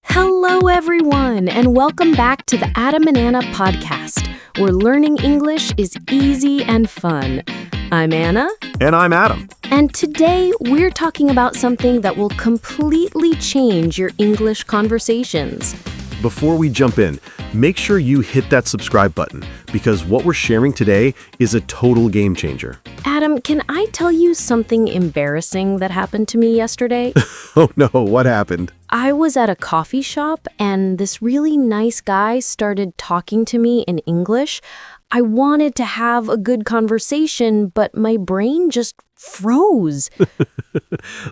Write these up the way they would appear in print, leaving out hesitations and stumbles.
Hello, everyone, and welcome back to the Adam and Anna podcast, where learning English is easy and fun. I'm Anna. And I'm Adam. And today, we're talking about something that will completely change your English conversations. Before we jump in, make sure you hit that subscribe button, because what we're sharing today is a total game changer. Adam, can I tell you something embarrassing that happened to me yesterday? Oh no, what happened? I was at a coffee shop and this really nice guy started talking to me in English. I wanted to have a good conversation, but my brain just froze.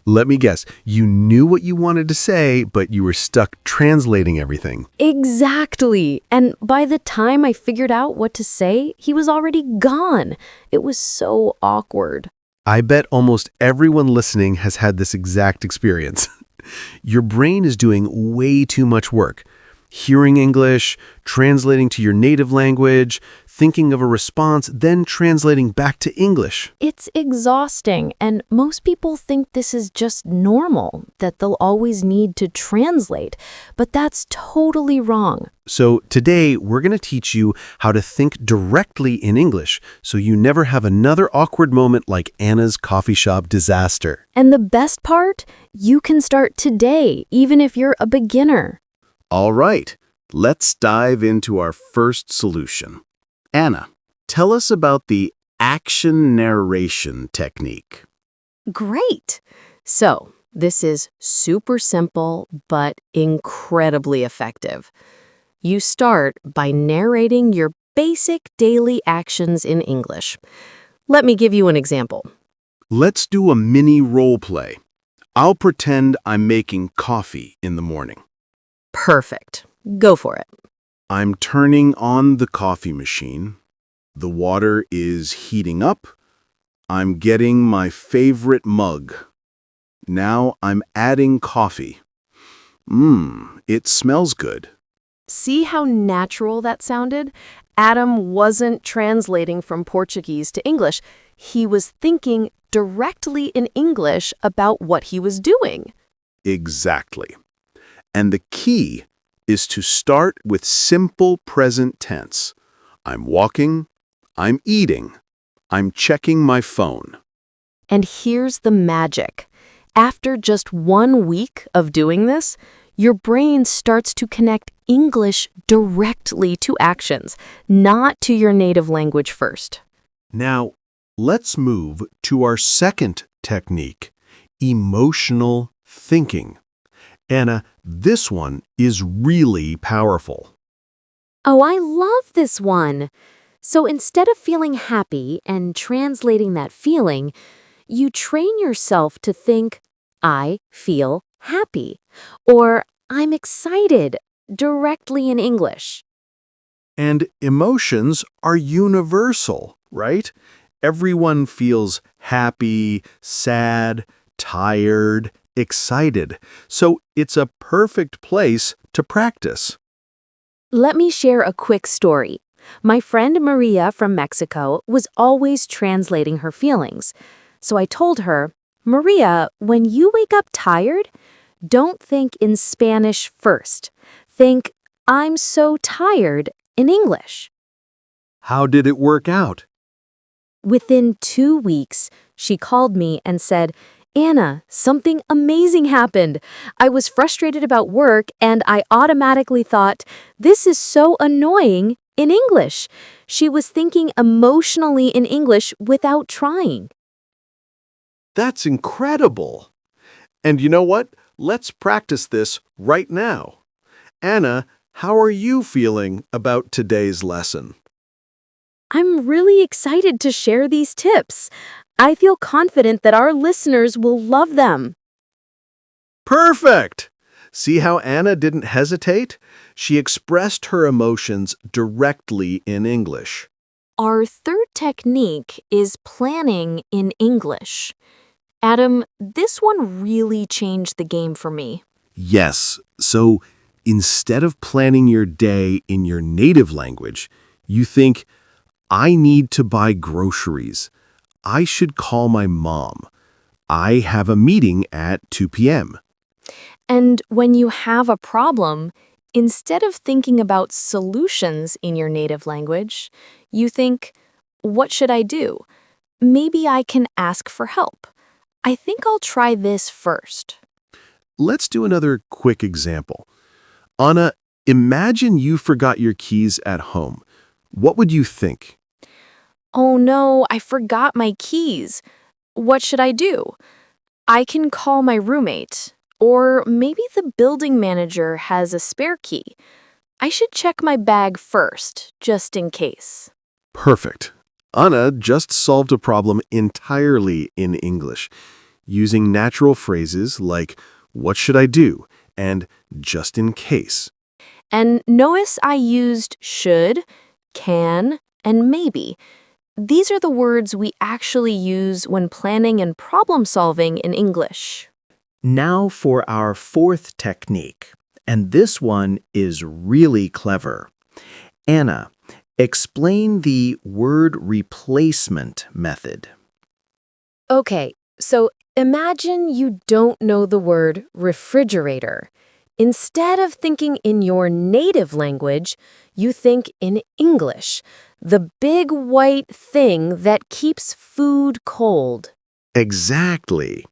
Let me guess, you knew what you wanted to say, but you were stuck translating everything. Exactly. And by the time I figured out what to say, he was already gone. It was so awkward. I bet almost everyone listening has had this exact experience. Your brain is doing way too much work. Hearing English, translating to your native language, thinking of a response, then translating back to English. It's exhausting, and most people think this is just normal, that they'll always need to translate, but that's totally wrong. So today, we're going to teach you how to think directly in English so you never have another awkward moment like Anna's coffee shop disaster. And the best part? You can start today, even if you're a beginner. All right, let's dive into our first solution. Anna, tell us about the action narration technique. Great! So, this is super simple, but incredibly effective. You start by narrating your basic daily actions in English. Let me give you an example. Let's do a mini role play. I'll pretend I'm making coffee in the morning. Perfect. Go for it. I'm turning on the coffee machine. The water is heating up. I'm getting my favorite mug. Now I'm adding coffee. It smells good. See how natural that sounded? Adam wasn't translating from Portuguese to English. He was thinking directly in English about what he was doing. Exactly. And the key is to start with simple present tense. I'm walking, I'm eating, I'm checking my phone. And here's the magic. After just 1 week of doing this, your brain starts to connect English directly to actions, not to your native language first. Now, let's move to our second technique, emotional thinking. Anna, this one is really powerful. Oh, I love this one. So instead of feeling happy and translating that feeling, you train yourself to think, I feel happy, or I'm excited, directly in English. And emotions are universal, right? Everyone feels happy, sad, tired, excited. So it's a perfect place to practice. Let me share a quick story. My friend Maria from Mexico was always translating her feelings. So I told her, Maria, when you wake up tired, don't think in Spanish first. Think, I'm so tired in English. How did it work out? Within 2 weeks, she called me and said, Anna, something amazing happened. I was frustrated about work and I automatically thought, this is so annoying in English. She was thinking emotionally in English without trying. That's incredible. And you know what? Let's practice this right now. Anna, how are you feeling about today's lesson? I'm really excited to share these tips. I feel confident that our listeners will love them. Perfect! See how Anna didn't hesitate? She expressed her emotions directly in English. Our third technique is planning in English. Adam, this one really changed the game for me. Yes, so instead of planning your day in your native language, you think, I need to buy groceries. I should call my mom. I have a meeting at 2 p.m. And when you have a problem, instead of thinking about solutions in your native language, you think, what should I do? Maybe I can ask for help. I think I'll try this first. Let's do another quick example. Anna, imagine you forgot your keys at home. What would you think? Oh no, I forgot my keys. What should I do? I can call my roommate. Or maybe the building manager has a spare key. I should check my bag first, just in case. Perfect. Anna just solved a problem entirely in English, using natural phrases like, what should I do? And just in case. And notice I used should, can, and maybe. These are the words we actually use when planning and problem solving in English. Now for our fourth technique, and this one is really clever. Anna, explain the word replacement method. Okay, so imagine you don't know the word refrigerator. Instead of thinking in your native language, you think in English, the big white thing that keeps food cold. Exactly.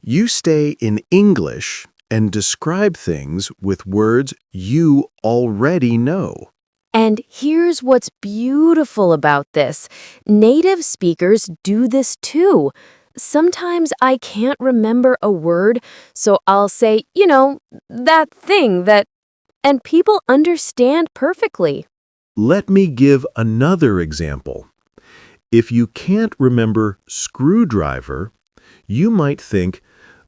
You stay in English and describe things with words you already know. And here's what's beautiful about this. Native speakers do this too. Sometimes I can't remember a word, so I'll say, that thing that, and people understand perfectly. Let me give another example. If you can't remember screwdriver, you might think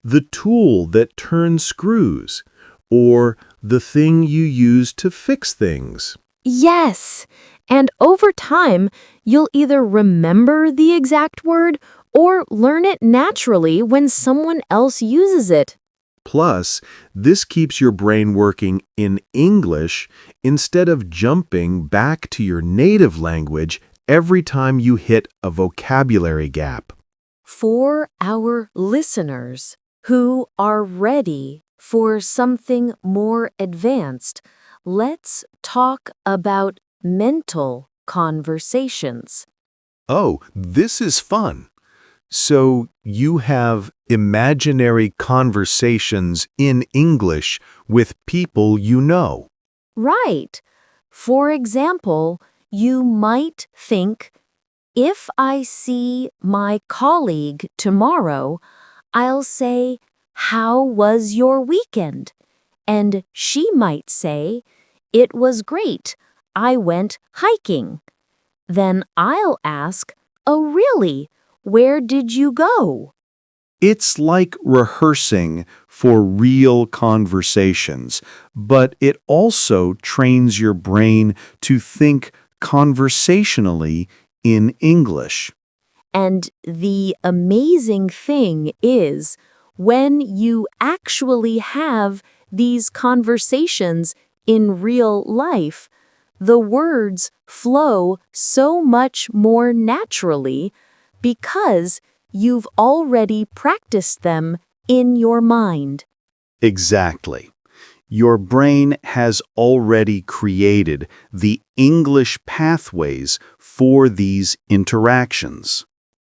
the tool that turns screws or the thing you use to fix things. Yes, and over time, you'll either remember the exact word or learn it naturally when someone else uses it. Plus, this keeps your brain working in English instead of jumping back to your native language every time you hit a vocabulary gap. For our listeners who are ready for something more advanced, let's talk about mental conversations. Oh, this is fun. So you have imaginary conversations in English with people you know. Right. For example, you might think, if I see my colleague tomorrow, I'll say, how was your weekend? And she might say, it was great. I went hiking. Then I'll ask, oh really? Where did you go? It's like rehearsing for real conversations, but it also trains your brain to think conversationally in English. And the amazing thing is, when you actually have these conversations in real life, the words flow so much more naturally because you've already practiced them in your mind. Exactly. Your brain has already created the English pathways for these interactions.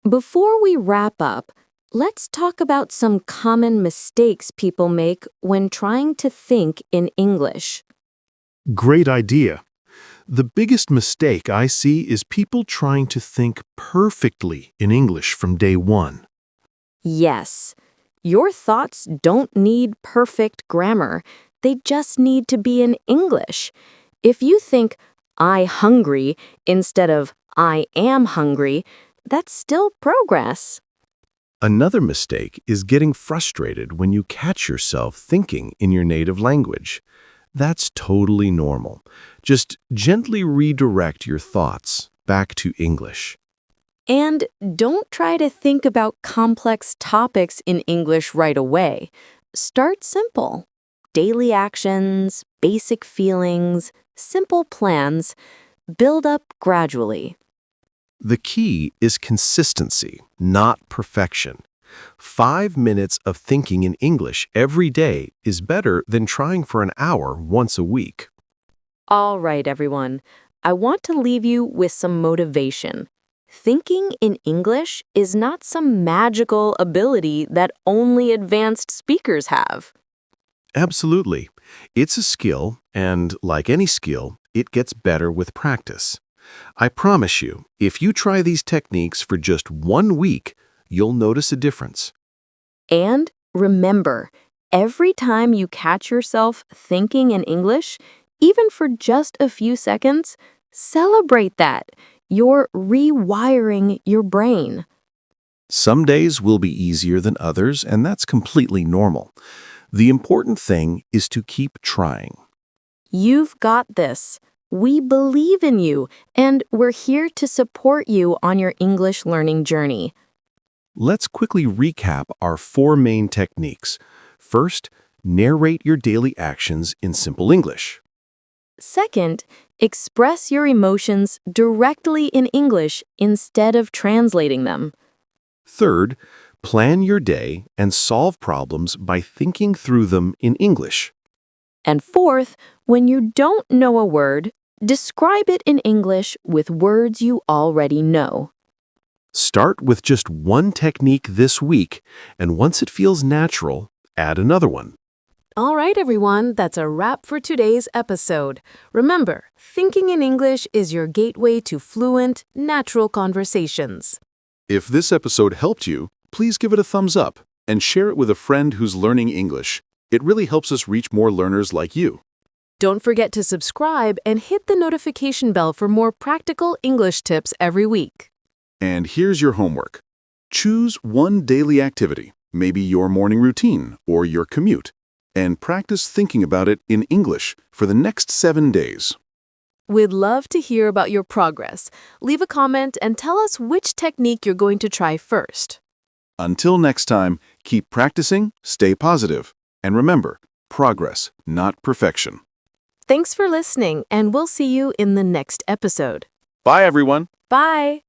Before we wrap up, let's talk about some common mistakes people make when trying to think in English. Great idea. The biggest mistake I see is people trying to think perfectly in English from day one. Yes, your thoughts don't need perfect grammar. They just need to be in English. If you think, I hungry, instead of I am hungry, that's still progress. Another mistake is getting frustrated when you catch yourself thinking in your native language. That's totally normal. Just gently redirect your thoughts back to English. And don't try to think about complex topics in English right away. Start simple. Daily actions, basic feelings, simple plans. Build up gradually. The key is consistency, not perfection. 5 minutes of thinking in English every day is better than trying for an hour once a week. All right, everyone. I want to leave you with some motivation. Thinking in English is not some magical ability that only advanced speakers have. Absolutely. It's a skill, and like any skill, it gets better with practice. I promise you, if you try these techniques for just 1 week, you'll notice a difference. And remember, every time you catch yourself thinking in English, even for just a few seconds, celebrate that. You're rewiring your brain. Some days will be easier than others, and that's completely normal. The important thing is to keep trying. You've got this. We believe in you, and we're here to support you on your English learning journey. Let's quickly recap our 4 main techniques. First, narrate your daily actions in simple English. Second, express your emotions directly in English instead of translating them. Third, plan your day and solve problems by thinking through them in English. And fourth, when you don't know a word, describe it in English with words you already know. Start with just 1 technique this week, and once it feels natural, add another one. All right, everyone, that's a wrap for today's episode. Remember, thinking in English is your gateway to fluent, natural conversations. If this episode helped you, please give it a thumbs up and share it with a friend who's learning English. It really helps us reach more learners like you. Don't forget to subscribe and hit the notification bell for more practical English tips every week. And here's your homework. Choose one daily activity, maybe your morning routine or your commute, and practice thinking about it in English for the next 7 days. We'd love to hear about your progress. Leave a comment and tell us which technique you're going to try first. Until next time, keep practicing, stay positive, and remember, progress, not perfection. Thanks for listening, and we'll see you in the next episode. Bye, everyone. Bye!